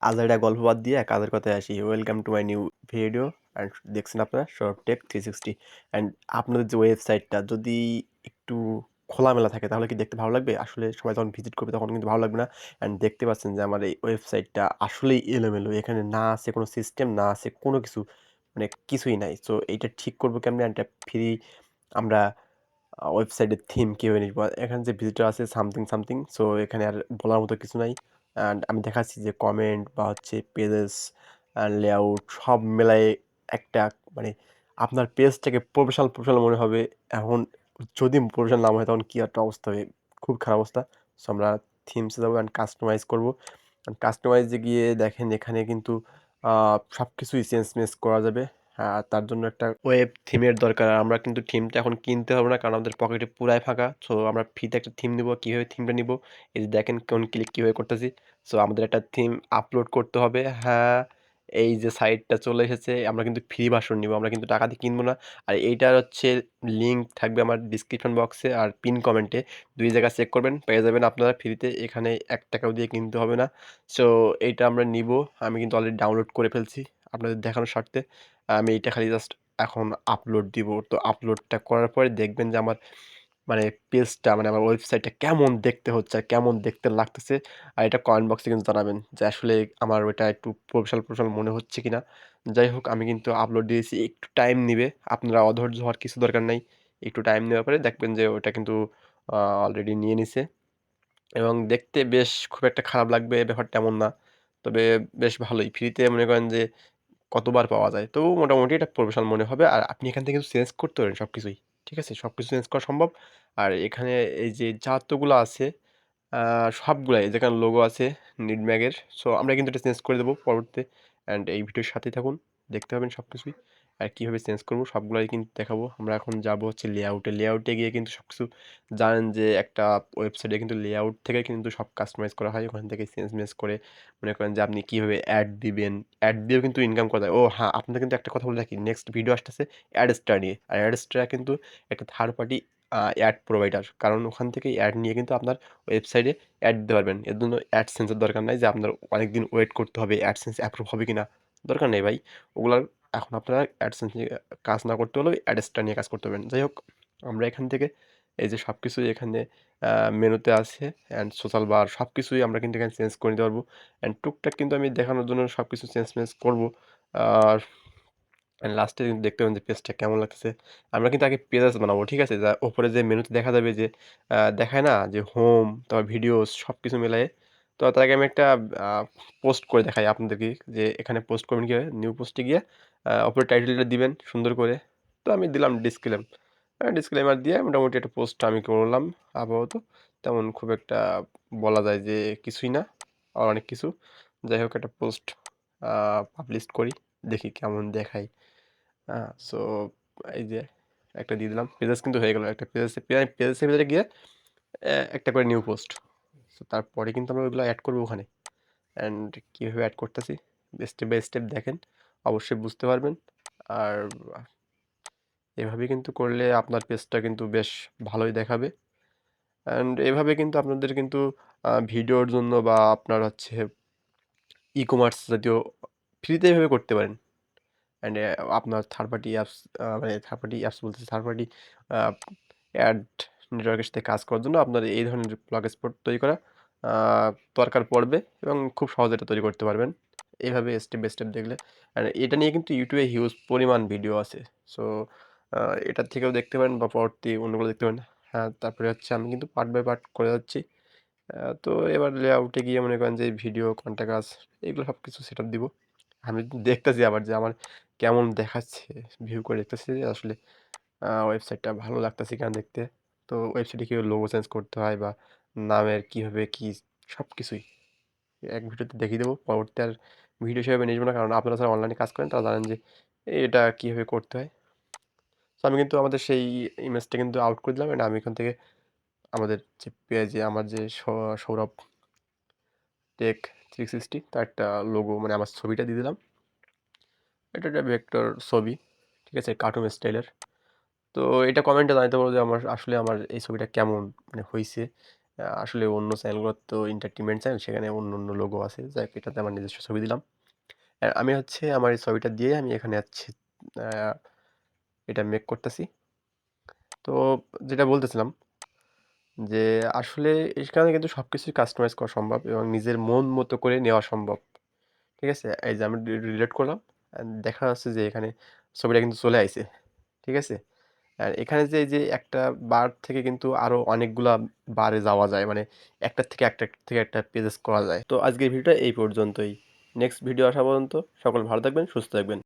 আজাইরা গল্প বাদ দিয়ে কাজের কথায় আসি। Welcome to my new video and দেখছেন আপনারা সৌরভ টেক 360 অ্যান্ড আপনাদের যে ওয়েবসাইটটা যদি একটু খোলামেলা থাকে তাহলে কি দেখতে ভালো লাগবে? আসলে সবাই যখন ভিজিট করবে তখন কিন্তু ভালো লাগবে না। অ্যান্ড দেখতে পাচ্ছেন যে আমার এই ওয়েবসাইটটা আসলেই এলোমেলো। এখানে না আছে কোনো সিস্টেম, না আছে কোনো কিছু, মানে কিছুই নাই। সো এইটা ঠিক করবো কেমনে? অ্যান্ড ফ্রি আমরা ওয়েবসাইটের থিম কিভাবে নিব? এখানে যে ভিজিটর আছে সামথিং, সামথিং। সো এখানে আর বলার মতো কিছু নাই। অ্যান্ড আমি দেখাচ্ছি যে কমেন্ট বা হচ্ছে পেজেস অ্যান্ড লেআউট সব মেলায় একটা, মানে আপনার পেজটাকে প্রফেশনাল মনে হবে। এখন যদি প্রফেশনাল না হয় তখন কি একটা অবস্থা হবে? খুব খারাপ অবস্থা। সো আমরা থিমসে যাবো অ্যান্ড কাস্টমাইজ করবো। অ্যান্ড কাস্টমাইজে গিয়ে দেখেন এখানে কিন্তু সব কিছুই চেঞ্জ মেঞ্জ করা যাবে। তার জন্য একটা ওয়েব থিমের দরকার। আমরা কিন্তু থিমটা এখন কিনতে হবে না, কারণ আমাদের পকেটে পুরাই ফাঁকা। সো আমরা ফ্রিতে একটা থিম নিব। কিভাবে থিমটা নিব? এই যে দেখেন কোন ক্লিক কিভাবে করতেছি। সো আমাদের একটা থিম আপলোড করতে হবে। হ্যাঁ, এই যে সাইটটা চলে এসেছে। আমরা কিন্তু ফ্রি ভার্সন নিব, আমরা কিন্তু টাকা দিয়ে কিনবো না। আর এইটার হচ্ছে লিঙ্ক থাকবে আমার ডিসক্রিপশন বক্সে আর পিন কমেন্টে। দুই জায়গা চেক করবেন, পেয়ে যাবেন আপনারা ফ্রিতে। এখানে 1 টাকাও দিয়ে কিনতে হবে না। সো এইটা আমরা নিব। আমি কিন্তু অলরেডি ডাউনলোড করে ফেলছি আপনাদের দেখানোর স্বার্থে। আমি এইটা খালি জাস্ট এখন আপলোড দিব। তো আপলোডটা করার পরে দেখবেন যে আমার, মানে পেজটা, মানে আমার ওয়েবসাইটটা কেমন দেখতে হচ্ছে আর কেমন দেখতে লাগতেছে। আর এটা কমেন্ট বক্সে কিন্তু জানাবেন যে আসলে আমার ওইটা একটু প্রফেশনাল মনে হচ্ছে কিনা। যাই হোক, আমি কিন্তু আপলোড দিয়েছি। একটু টাইম নিবে। আপনারা অধৈর্য হওয়ার কিছু দরকার নাই। একটু টাইম নেওয়ার পরে দেখবেন যে ওটা কিন্তু অলরেডি নিয়ে নিছে। এবং দেখতে বেশ খুব একটা খারাপ লাগবে ব্যাপারটা এমন না। তবে বেশ ভালোই। ফ্রিতে মনে করেন যে কতবার পাওয়া যায়। তো মোটামুটি এটা প্রফেশনাল মনে হবে। আর আপনি এখান থেকে কিন্তু চেঞ্জ করতে পারেন সবকিছুই। ঠিক আছে? সবকিছু চেঞ্জ করা সম্ভব। আর এখানে এই যে যতগুলো আছে আ সবগুলাই, যেখানে লোগো আছে নিডম্যাগের। সো আমরা কিন্তু এটা চেঞ্জ করে দেব পরবর্তীতে। অ্যান্ড এই ভিডিওর সাথেই থাকুন। দেখতে পাবেন সবকিছুই। আর কিভাবে চেঞ্জ করব সবগুলাই কিন্তু দেখাবো। আমরা এখন যাবো হচ্ছে লেআউটে। লেআউটে গিয়ে কিন্তু সবকিছু জানেন যে একটা ওয়েবসাইটে কিন্তু লেআউট থেকে কিন্তু সব কাস্টমাইজ করা হয়। ওখান থেকে চেঞ্জ-মেঞ্জ করে মনে করেন যে আপনি কিভাবে অ্যাড দিবেন। অ্যাড দিয়েও কিন্তু ইনকাম করা যায়। ও হ্যাঁ, আপনাদের কিন্তু একটা কথা বলে রাখি। নেক্সট ভিডিও আসতেছে অ্যাডস্টার নিয়ে। আর অ্যাডস্টার কিন্তু একটা থার্ড পার্টি অ্যাড প্রোভাইডার। কারণ ওখান থেকে অ্যাড নিয়ে কিন্তু আপনার ওয়েবসাইটে অ্যাড দিতে পারবেন। এর জন্য অ্যাডসেন্সের দরকার নাই যে আপনার অনেকদিন ওয়েট করতে হবে অ্যাডসেন্স অ্যাপ্রুভ হবে কিনা। দরকার নেই ভাই। ওগুলার এখন আপনারা অ্যাডসেন্স নিয়ে কাজ না করতে হলেও অ্যাডস্টার নিয়ে কাজ করতে পারবেন। যাই হোক, আমরা এখান থেকে এই যে সবকিছুই এখানে মেনুতে আছে অ্যান্ড সোশ্যাল বার সবকিছুই আমরা কিন্তু এখানে চেঞ্জ করে নিতে পারবো। অ্যান্ড টুকটাক কিন্তু আমি দেখানোর জন্য সবকিছু চেঞ্জ-মেঞ্জ করব। আর লাস্টে কিন্তু দেখতে পাবেন যে পেজটা কেমন লাগতেছে। আমরা কিন্তু আগে পেজেস বানাবো, ঠিক আছে? যা উপরে যে মেনুতে দেখা যাবে যে দেখায় না যে হোম, তারপর ভিডিওস সবকিছু মিলায়ে। তো তার আগে আমি একটা আ পোস্ট করে দেখাই আপনাদেরকে যে এখানে পোস্ট করবেন কিভাবে। নিউ পোস্টে গিয়ে উপরে টাইটেলটা দিবেন সুন্দর করে। তো আমি দিলাম ডিসক্লেইমার দিয়ে মোটামুটি একটা পোস্ট আমি করলাম আপাতত। তেমন খুব একটা বলা যায় যে কিছুই না, আর অনেক কিছু। যাই হোক, একটা পোস্ট আ পাবলিশ করি। দেখি কেমন দেখায়। সো এই যে একটা দিয়ে দিলাম। পেজেস কিন্তু হয়ে গেল। একটা পেজেসের ভিতরে গিয়ে একটা করে নিউ পোস্ট। সো তারপরে কিন্তু আমরা ওইগুলো এড করব ওখানে। অ্যান্ড কীভাবে এড করতেছি স্টেপ বাই স্টেপ দেখেন, অবশ্যই বুঝতে পারবেন। আর এভাবে কিন্তু করলে আপনার পেজটা কিন্তু বেশ ভালোই দেখাবে। অ্যান্ড এভাবে কিন্তু আপনাদের কিন্তু ভিডিওর জন্য বা আপনার হচ্ছে ই-কমার্স জাতীয় ফ্রিতে এভাবে করতে পারেন। অ্যান্ড আপনার থার্ড পার্টি অ্যাপস, মানে থার্ড পার্টি অ্যাপস বলতেছি, থার্ড পার্টি অ্যাড নেটওয়ার্কের সাথে কাজ করার জন্য আপনার এই ধরনের প্লাগ স্পট তৈরি করা আ দরকার পড়বে এবং খুব সহজে এটা তৈরি করতে পারবেন। এইভাবে স্টেপ বাই স্টেপ দেখলে। আর এটা নিয়ে কিন্তু YouTube এ হিউজ পরিমাণ ভিডিও আছে। সো আ এটার থেকেও দেখতে পারেন বা পরবর্তী অন্যগুলো দেখতে পারেন। হ্যাঁ, তারপরে হচ্ছে আমি কিন্তু পার্ট বাই পার্ট করে যাচ্ছি। তো এবার লেআউটে গিয়ে মনে করেন যে ভিডিও, কন্টাক্ট আস এগুলো সবকিছু সেটআপ দিব। আমি দেখতেছি আবার যে আমার কেমন দেখাচ্ছে, ভিউ করে দেখতেছি যে আসলে ওয়েবসাইটটা ভালো লাগতেছে কিনা দেখতে। তো ওয়েবসাইটে কীভাবে লোগো চেঞ্জ করতে হয় বা নামের কীভাবে কী সবকিছুই এক ভিডিওতে দেখিয়ে দেবো। পরবর্তী আর ভিডিও সেভাবে নিয়ে আসবো না, কারণ আপনারা যারা অনলাইনে কাজ করেন তারা জানেন যে এটা কীভাবে করতে হয়। তো আমি কিন্তু আমাদের সেই ইমেজটা কিন্তু আউট করে দিলাম। এন্ড আমি এখান থেকে আমাদের যে পেজে আমার যে সৌরভ টেক 360 তার একটা লোগো, মানে আমার ছবিটা দিয়ে দিলাম। এটা একটা ভেক্টর ছবি, ঠিক আছে? কার্টুন স্টাইলের। তো এটা কমেন্টে জানাতে পারো যে আমার আসলে আমার এই ছবিটা কেমন মানে হইছে। আসলে অন্য চ্যানেলগুলো তো এন্টারটেনমেন্ট চ্যানেল, সেখানে অন্য লোগো আছে। যাই হোক, এটাতে আমার নিজস্ব ছবি দিলাম। আমি হচ্ছে আমার এই ছবিটা দিয়ে আমি এখানে হচ্ছে আ এটা মেক করতেছি। তো যেটা বলতেছিলাম যে আসলে এখানে কিন্তু সবকিছুই কাস্টমাইজ করা সম্ভব এবং নিজের মন মতো করে নেওয়া সম্ভব। ঠিক আছে? এই যে আমি ডিলিট করলাম। দেখা যাচ্ছে যে এখানে ছবিটা কিন্তু চলে আইছে। ঠিক আছে? আর এখানে যে এই যে একটা বার থেকে কিন্তু আরো অনেকগুলা বারে যাওয়া যায়। মানে একটার থেকে একটা থেকে একটা পেজেস করা যায়। তো আজকের ভিডিওটা এই পর্যন্তই। নেক্সট ভিডিও আসা পর্যন্ত সকল ভালো থাকবেন, সুস্থ থাকবেন।